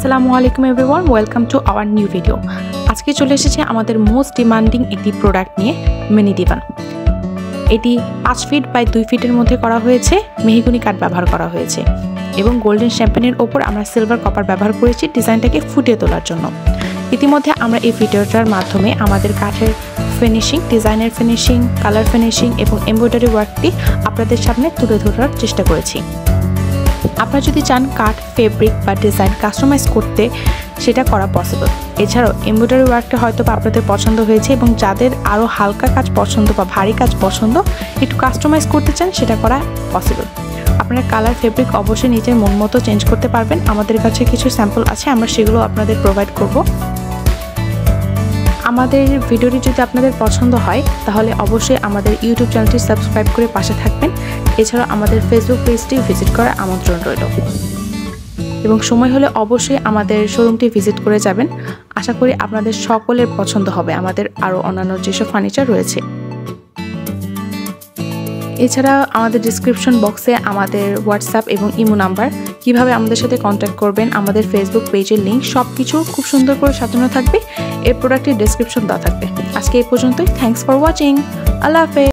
আসসালামু আলাইকুম everyone, welcome to our new video. আজকে চলে এসেছে আমাদের মোস্ট ডিমান্ডিং একটি প্রোডাক্ট নিয়ে, মিনি দিবান। এটি 5 ফিট বাই 2 ফিটের মধ্যে করা হয়েছে, মেহগনি কাঠ ব্যবহার করা হয়েছে এবং গোল্ডেন শ্যাম্পেনের ওপর আমরা সিলভার কপার ব্যবহার করেছি ডিজাইনটাকে ফুটিয়ে তোলার জন্য। ইতিমধ্যে আমরা এই ভিডিওটার মাধ্যমে আমাদের কাঠের ফিনিশিং, ডিজাইনের ফিনিশিং, কালার ফিনিশিং এবং এমব্রয়ডারি ওয়ার্কটি আপনাদের সামনে তুলে ধরার চেষ্টা করেছি। আপনারা যদি চান কাঠ, ফেব্রিক বা ডিজাইন কাস্টমাইজ করতে, সেটা করা পসিবল। এছাড়াও এমব্রয়ডারি ওয়ার্কটা হয়তো আপনাদের পছন্দ হয়েছে এবং যাদের আরও হালকা কাজ পছন্দ বা ভারী কাজ পছন্দ, একটু কাস্টমাইজ করতে চান, সেটা করা পসিবল। আপনার কালার, ফেব্রিক অবশ্যই নিজের মন মতো চেঞ্জ করতে পারবেন। আমাদের কাছে কিছু স্যাম্পল আছে, আমরা সেগুলো আপনাদের প্রোভাইড করব। আমাদের ভিডিওটি যদি আপনাদের পছন্দ হয় তাহলে অবশ্যই আমাদের ইউটিউব চ্যানেলটি সাবস্ক্রাইব করে পাশে থাকবেন। এছাড়াও আমাদের ফেসবুক পেজটি ভিজিট করার আমন্ত্রণ রইল এবং সময় হলে অবশ্যই আমাদের শোরুমটি ভিজিট করে যাবেন। আশা করি আপনাদের সকলের পছন্দ হবে আমাদের আরও অন্যান্য যেসব ফার্নিচার রয়েছে। এছাড়া আমাদের ডিসক্রিপশন বক্সে আমাদের হোয়াটসঅ্যাপ এবং ইমো নাম্বার, কিভাবে আমাদের সাথে কন্ট্যাক্ট করবেন, আমাদের ফেসবুক পেজের লিঙ্ক, সব কিছু খুব সুন্দর করে সাজানো থাকবে। এই প্রোডাক্টের ডেসক্রিপশন দেওয়া থাকবে। আজকে এই পর্যন্তই। Thanks for watching. আল্লাহ হাফেজ।